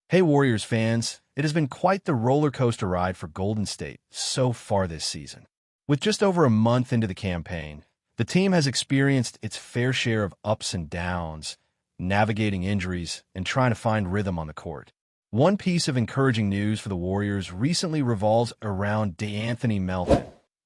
Hey Warriors fans, it has been quite the roller coaster ride for Golden State so far this season. With just over a month into the campaign, the team has experienced its fair share of ups and downs, navigating injuries and trying to find rhythm on the court. One piece of encouraging news for the Warriors recently revolves around DeAnthony Melton,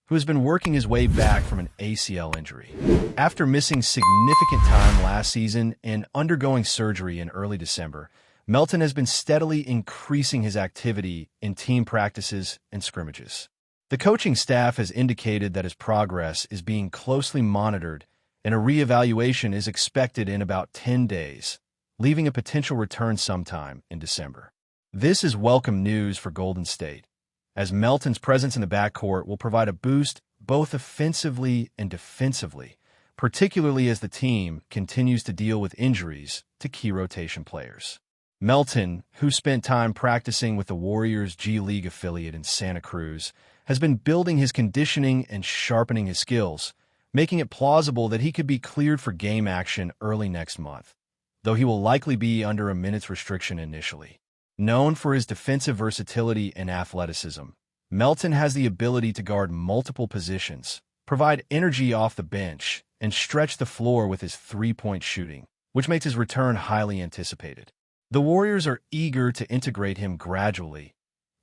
who has been working his way back from an ACL injury. After missing significant time last season and undergoing surgery in early December, Melton has been steadily increasing his activity in team practices and scrimmages. The coaching staff has indicated that his progress is being closely monitored and a reevaluation is expected in about 10 days, leaving a potential return sometime in December. This is welcome news for Golden State, as Melton's presence in the backcourt will provide a boost both offensively and defensively, particularly as the team continues to deal with injuries to key rotation players. Melton, who spent time practicing with the Warriors' G League affiliate in Santa Cruz, has been building his conditioning and sharpening his skills, making it plausible that he could be cleared for game action early next month, though he will likely be under a minutes restriction initially. Known for his defensive versatility and athleticism, Melton has the ability to guard multiple positions, provide energy off the bench, and stretch the floor with his three-point shooting, which makes his return highly anticipated. The Warriors are eager to integrate him gradually,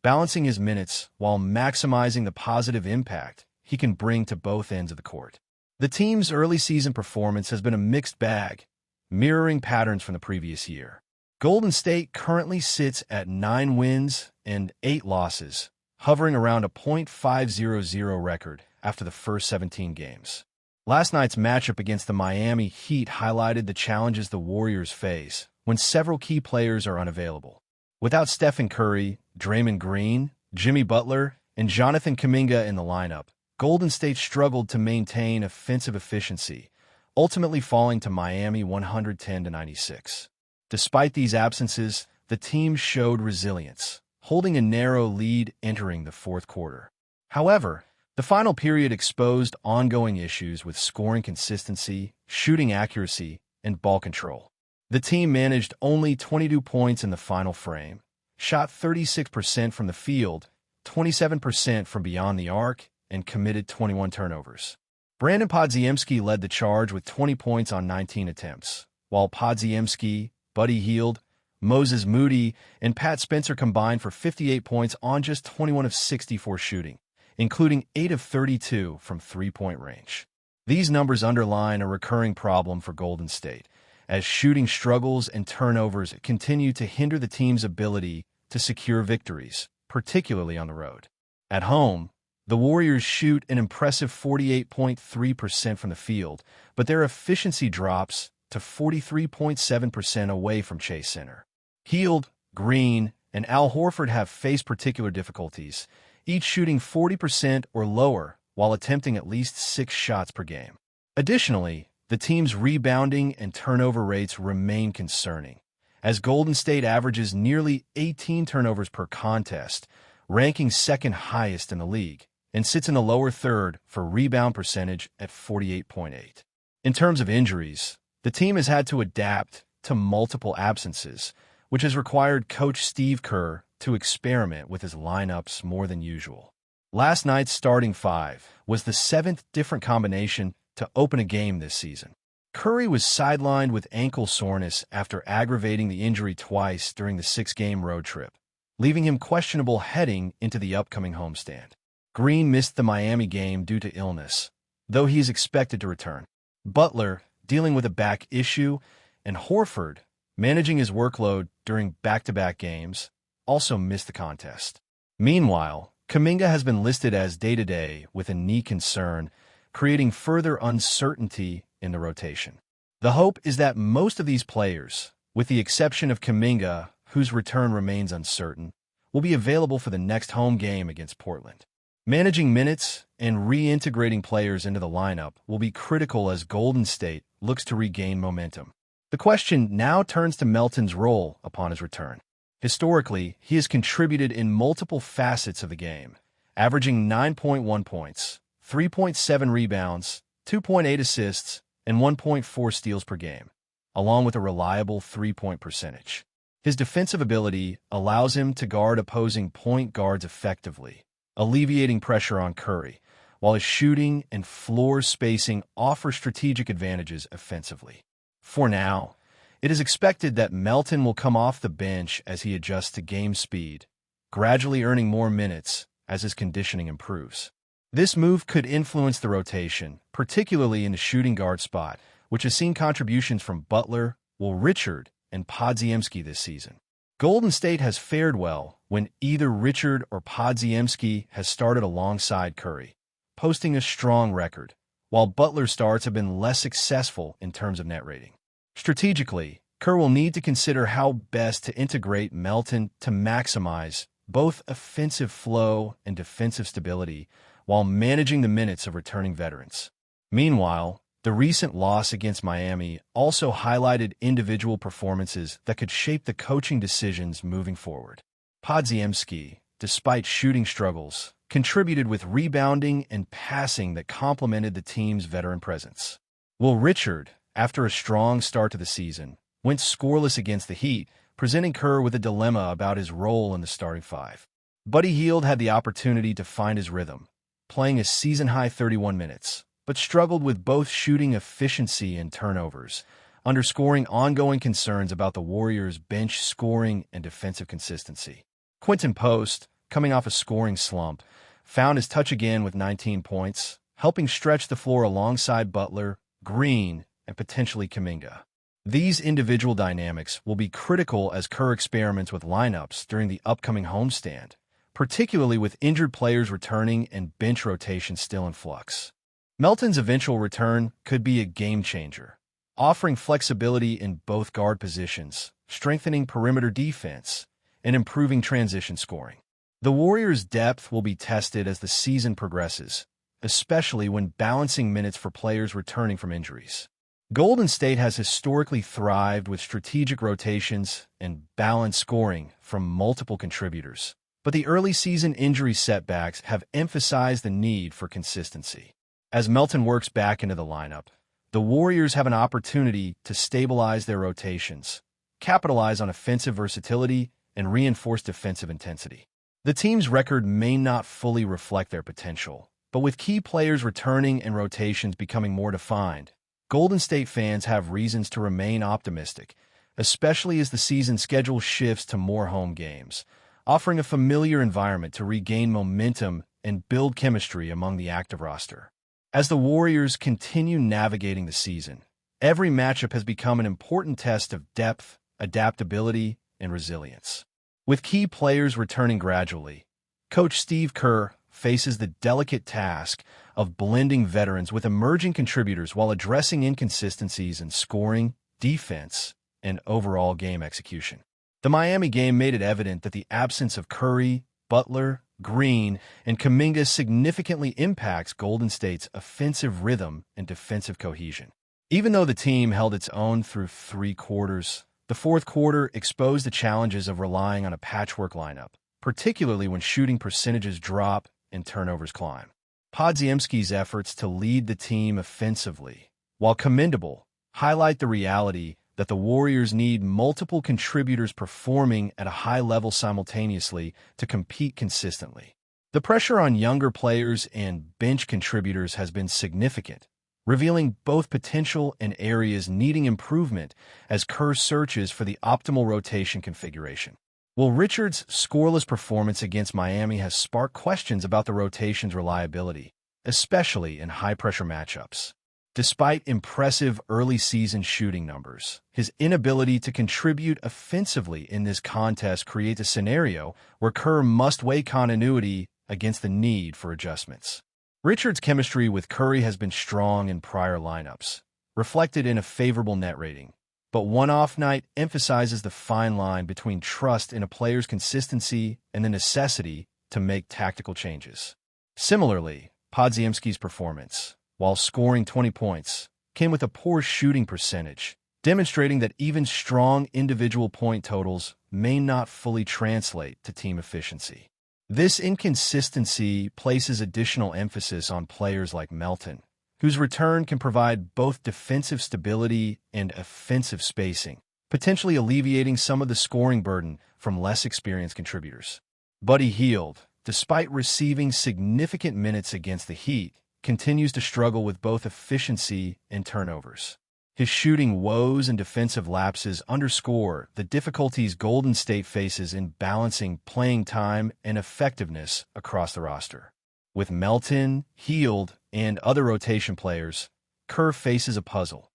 balancing his minutes while maximizing the positive impact he can bring to both ends of the court. The team's early season performance has been a mixed bag, mirroring patterns from the previous year. Golden State currently sits at 9 wins and 8 losses, hovering around a .500 record after the first 17 games. Last night's matchup against the Miami Heat highlighted the challenges the Warriors face when several key players are unavailable. Without Stephen Curry, Draymond Green, Jimmy Butler, and Jonathan Kuminga in the lineup, Golden State struggled to maintain offensive efficiency, ultimately falling to Miami 110-96. Despite these absences, the team showed resilience, holding a narrow lead entering the fourth quarter. However, the final period exposed ongoing issues with scoring consistency, shooting accuracy, and ball control. The team managed only 22 points in the final frame, shot 36% from the field, 27% from beyond the arc, and committed 21 turnovers. Brandon Podziemski led the charge with 20 points on 19 attempts, while Podziemski, Buddy Hield, Moses Moody, and Pat Spencer combined for 58 points on just 21 of 64 shooting, including 8 of 32 from three-point range. These numbers underline a recurring problem for Golden State, as shooting struggles and turnovers continue to hinder the team's ability to secure victories, particularly on the road. At home, the Warriors shoot an impressive 48.3% from the field, but their efficiency drops to 43.7% away from Chase Center. Hield, Green, and Al Horford have faced particular difficulties, each shooting 40% or lower while attempting at least 6 shots per game. Additionally, the team's rebounding and turnover rates remain concerning, as Golden State averages nearly 18 turnovers per contest, ranking second highest in the league, and sits in the lower third for rebound percentage at 48.8. In terms of injuries, the team has had to adapt to multiple absences, which has required coach Steve Kerr to experiment with his lineups more than usual. Last night's starting five was the 7th different combination to open a game this season. Curry was sidelined with ankle soreness after aggravating the injury twice during the 6-game road trip, leaving him questionable heading into the upcoming homestand. Green missed the Miami game due to illness, though he is expected to return. Butler, dealing with a back issue, and Horford, managing his workload during back-to-back games, also missed the contest. Meanwhile, Kuminga has been listed as day-to-day with a knee concern, creating further uncertainty in the rotation. The hope is that most of these players, with the exception of Kuminga, whose return remains uncertain, will be available for the next home game against Portland. Managing minutes and reintegrating players into the lineup will be critical as Golden State looks to regain momentum. The question now turns to Melton's role upon his return. Historically, he has contributed in multiple facets of the game, averaging 9.1 points, 3.7 rebounds, 2.8 assists, and 1.4 steals per game, along with a reliable three-point percentage. His defensive ability allows him to guard opposing point guards effectively, alleviating pressure on Curry, while his shooting and floor spacing offer strategic advantages offensively. For now, it is expected that Melton will come off the bench as he adjusts to game speed, gradually earning more minutes as his conditioning improves. This move could influence the rotation, particularly in the shooting guard spot, which has seen contributions from Butler, Will Richard, and Podziemski this season. Golden State has fared well when either Richard or Podziemski has started alongside Curry, posting a strong record, while Butler's starts have been less successful in terms of net rating. Strategically, Kerr will need to consider how best to integrate Melton to maximize both offensive flow and defensive stability while managing the minutes of returning veterans. Meanwhile, the recent loss against Miami also highlighted individual performances that could shape the coaching decisions moving forward. Podziemski, despite shooting struggles, contributed with rebounding and passing that complemented the team's veteran presence. Will Richard, after a strong start to the season, went scoreless against the Heat, presenting Kerr with a dilemma about his role in the starting five. Buddy Hield had the opportunity to find his rhythm, playing a season-high 31 minutes, but struggled with both shooting efficiency and turnovers, underscoring ongoing concerns about the Warriors' bench scoring and defensive consistency. Quentin Post, coming off a scoring slump, found his touch again with 19 points, helping stretch the floor alongside Butler, Green, and potentially Kuminga. These individual dynamics will be critical as Kerr experiments with lineups during the upcoming homestand, particularly with injured players returning and bench rotation still in flux. Melton's eventual return could be a game-changer, offering flexibility in both guard positions, strengthening perimeter defense, and improving transition scoring. The Warriors' depth will be tested as the season progresses, especially when balancing minutes for players returning from injuries. Golden State has historically thrived with strategic rotations and balanced scoring from multiple contributors, but the early season injury setbacks have emphasized the need for consistency. As Melton works back into the lineup, the Warriors have an opportunity to stabilize their rotations, capitalize on offensive versatility, and reinforce defensive intensity. The team's record may not fully reflect their potential, but with key players returning and rotations becoming more defined, Golden State fans have reasons to remain optimistic, especially as the season schedule shifts to more home games, offering a familiar environment to regain momentum and build chemistry among the active roster. As the Warriors continue navigating the season, every matchup has become an important test of depth, adaptability, and resilience. With key players returning gradually, Coach Steve Kerr faces the delicate task of blending veterans with emerging contributors while addressing inconsistencies in scoring, defense, and overall game execution. The Miami game made it evident that the absence of Curry, Butler, Green, and Kuminga significantly impacts Golden State's offensive rhythm and defensive cohesion. Even though the team held its own through 3 quarters, the fourth quarter exposed the challenges of relying on a patchwork lineup, particularly when shooting percentages drop and turnovers climb. Podziemski's efforts to lead the team offensively, while commendable, highlight the reality that the Warriors need multiple contributors performing at a high level simultaneously to compete consistently. The pressure on younger players and bench contributors has been significant, revealing both potential and areas needing improvement as Kerr searches for the optimal rotation configuration. Will Richard's scoreless performance against Miami has sparked questions about the rotation's reliability, especially in high-pressure matchups. Despite impressive early-season shooting numbers, his inability to contribute offensively in this contest creates a scenario where Kerr must weigh continuity against the need for adjustments. Richard's chemistry with Curry has been strong in prior lineups, reflected in a favorable net rating, but one off night emphasizes the fine line between trust in a player's consistency and the necessity to make tactical changes. Similarly, Podziemski's performance, while scoring 20 points, came with a poor shooting percentage, demonstrating that even strong individual point totals may not fully translate to team efficiency. This inconsistency places additional emphasis on players like Melton, whose return can provide both defensive stability and offensive spacing, potentially alleviating some of the scoring burden from less experienced contributors. Buddy Hield, despite receiving significant minutes against the Heat, continues to struggle with both efficiency and turnovers. His shooting woes and defensive lapses underscore the difficulties Golden State faces in balancing playing time and effectiveness across the roster. With Melton, Hield, and other rotation players, KERR faces a puzzle,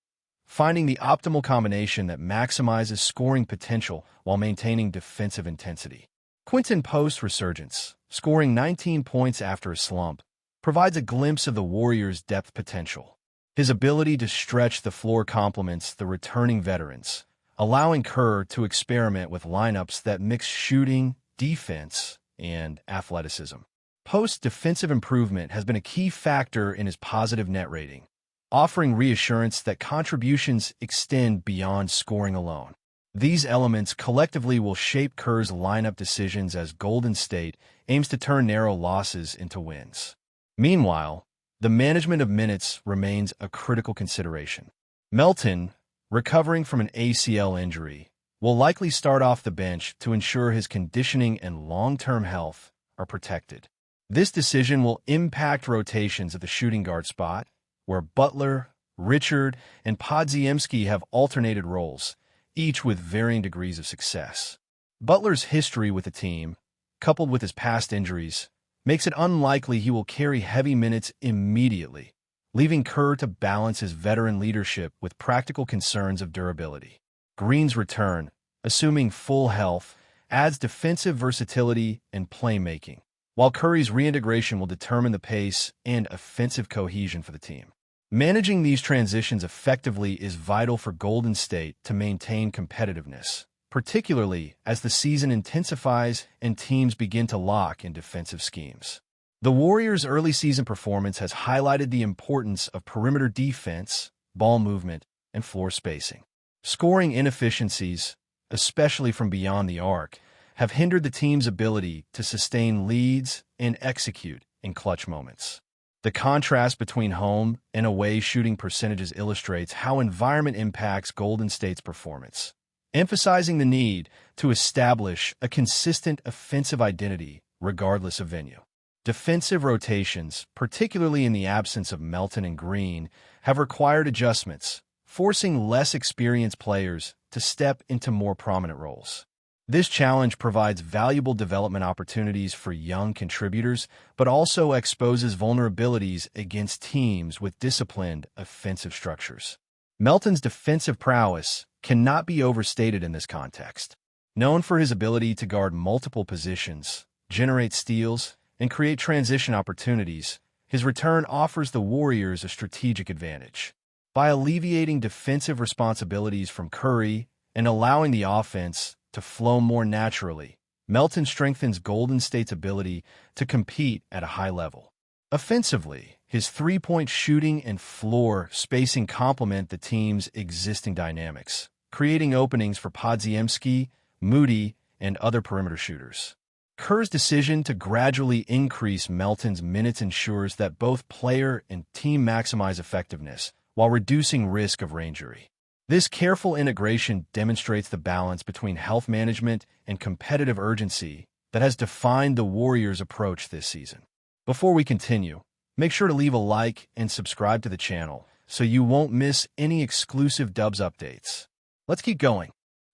finding the optimal combination that maximizes scoring potential while maintaining defensive intensity. Quinton Post's resurgence, scoring 19 points after a slump, provides a glimpse of the Warriors' depth potential. His ability to stretch the floor complements the returning veterans, allowing KERR to experiment with lineups that mix shooting, defense, and athleticism. Post's defensive improvement has been a key factor in his positive net rating, offering reassurance that contributions extend beyond scoring alone. These elements collectively will shape KERR's lineup decisions as Golden State aims to turn narrow losses into wins. Meanwhile, the management of minutes remains a critical consideration. Melton, recovering from an ACL injury, will likely start off the bench to ensure his conditioning and long-term health are protected. This decision will impact rotations at the shooting guard spot, where Butler, Richard, and Podziemski have alternated roles, each with varying degrees of success. Butler's history with the team, coupled with his past injuries, makes it unlikely he will carry heavy minutes immediately, leaving KERR to balance his veteran leadership with practical concerns of durability. Green's return, assuming full health, adds defensive versatility and playmaking, while Curry's reintegration will determine the pace and offensive cohesion for the team. Managing these transitions effectively is vital for Golden State to maintain competitiveness, particularly as the season intensifies and teams begin to lock in defensive schemes. The Warriors' early season performance has highlighted the importance of perimeter defense, ball movement, and floor spacing. Scoring inefficiencies, especially from beyond the arc, have hindered the team's ability to sustain leads and execute in clutch moments. The contrast between home and away shooting percentages illustrates how environment impacts Golden State's performance, emphasizing the need to establish a consistent offensive identity regardless of venue. Defensive rotations, particularly in the absence of Melton and Green, have required adjustments, forcing less experienced players to step into more prominent roles. This challenge provides valuable development opportunities for young contributors, but also exposes vulnerabilities against teams with disciplined offensive structures. Melton's defensive prowess cannot be overstated in this context. Known for his ability to guard multiple positions, generate steals, and create transition opportunities, his return offers the Warriors a strategic advantage. By alleviating defensive responsibilities from Curry and allowing the offense to flow more naturally, Melton strengthens Golden State's ability to compete at a high level. Offensively, his three-point shooting and floor spacing complement the team's existing dynamics, creating openings for Podziemski, Moody, and other perimeter shooters. KERR's decision to gradually increase Melton's minutes ensures that both player and team maximize effectiveness while reducing risk of re-injury. This careful integration demonstrates the balance between health management and competitive urgency that has defined the Warriors' approach this season. Before we continue, make sure to leave a like and subscribe to the channel so you won't miss any exclusive Dubs updates. Let's keep going.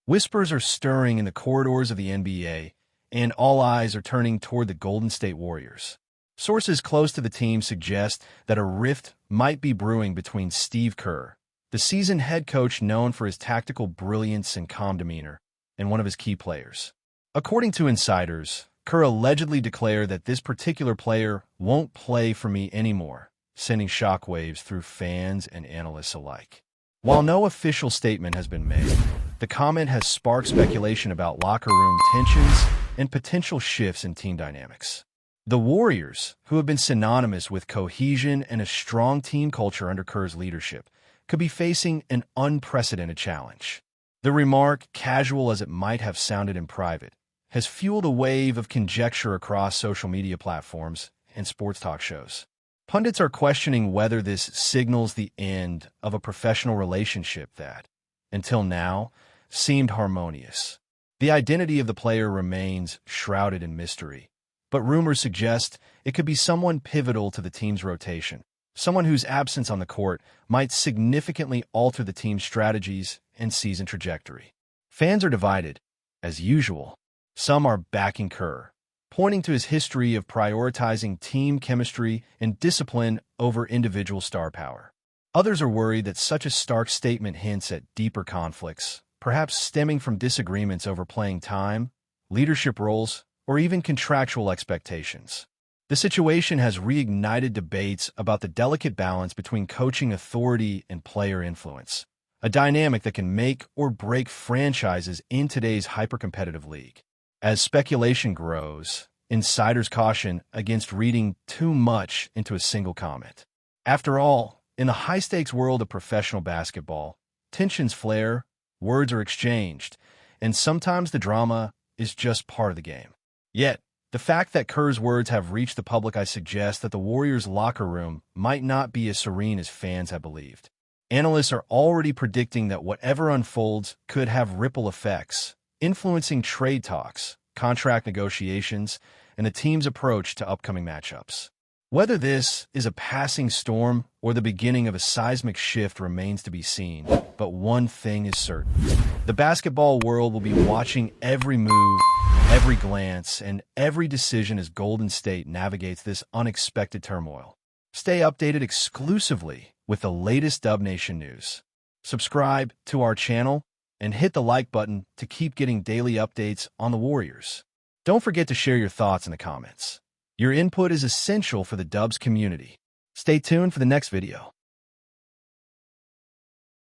Whispers are stirring in the corridors of the NBA, and all eyes are turning toward the Golden State Warriors. Sources close to the team suggest that a rift might be brewing between Steve Kerr, the seasoned head coach known for his tactical brilliance and calm demeanor, and one of his key players. According to insiders, Kerr allegedly declared that this particular player won't play for me anymore, sending shockwaves through fans and analysts alike. While no official statement has been made, the comment has sparked speculation about locker room tensions and potential shifts in team dynamics. The Warriors, who have been synonymous with cohesion and a strong team culture under Kerr's leadership, could be facing an unprecedented challenge. The remark, casual as it might have sounded in private, has fueled a wave of conjecture across social media platforms and sports talk shows. Pundits are questioning whether this signals the end of a professional relationship that, until now, seemed harmonious. The identity of the player remains shrouded in mystery, but rumors suggest it could be someone pivotal to the team's rotation, someone whose absence on the court might significantly alter the team's strategies and season trajectory. Fans are divided, as usual. Some are backing KERR, pointing to his history of prioritizing team chemistry and discipline over individual star power. Others are worried that such a stark statement hints at deeper conflicts, perhaps stemming from disagreements over playing time, leadership roles, or even contractual expectations. The situation has reignited debates about the delicate balance between coaching authority and player influence, a dynamic that can make or break franchises in today's hyper-competitive league. As speculation grows, insiders caution against reading too much into a single comment. After all, in the high-stakes world of professional basketball, tensions flare, words are exchanged, and sometimes the drama is just part of the game. Yet, the fact that KERR's words have reached the public suggests that the Warriors' locker room might not be as serene as fans have believed. Analysts are already predicting that whatever unfolds could have ripple effects, influencing trade talks, contract negotiations, and the team's approach to upcoming matchups. Whether this is a passing storm or the beginning of a seismic shift remains to be seen, but one thing is certain. The basketball world will be watching every move, every glance, and every decision as Golden State navigates this unexpected turmoil. Stay updated exclusively with the latest Dub Nation news. Subscribe to our channel and hit the like button to keep getting daily updates on the Warriors. Don't forget to share your thoughts in the comments. Your input is essential for the Dubs community. Stay tuned for the next video.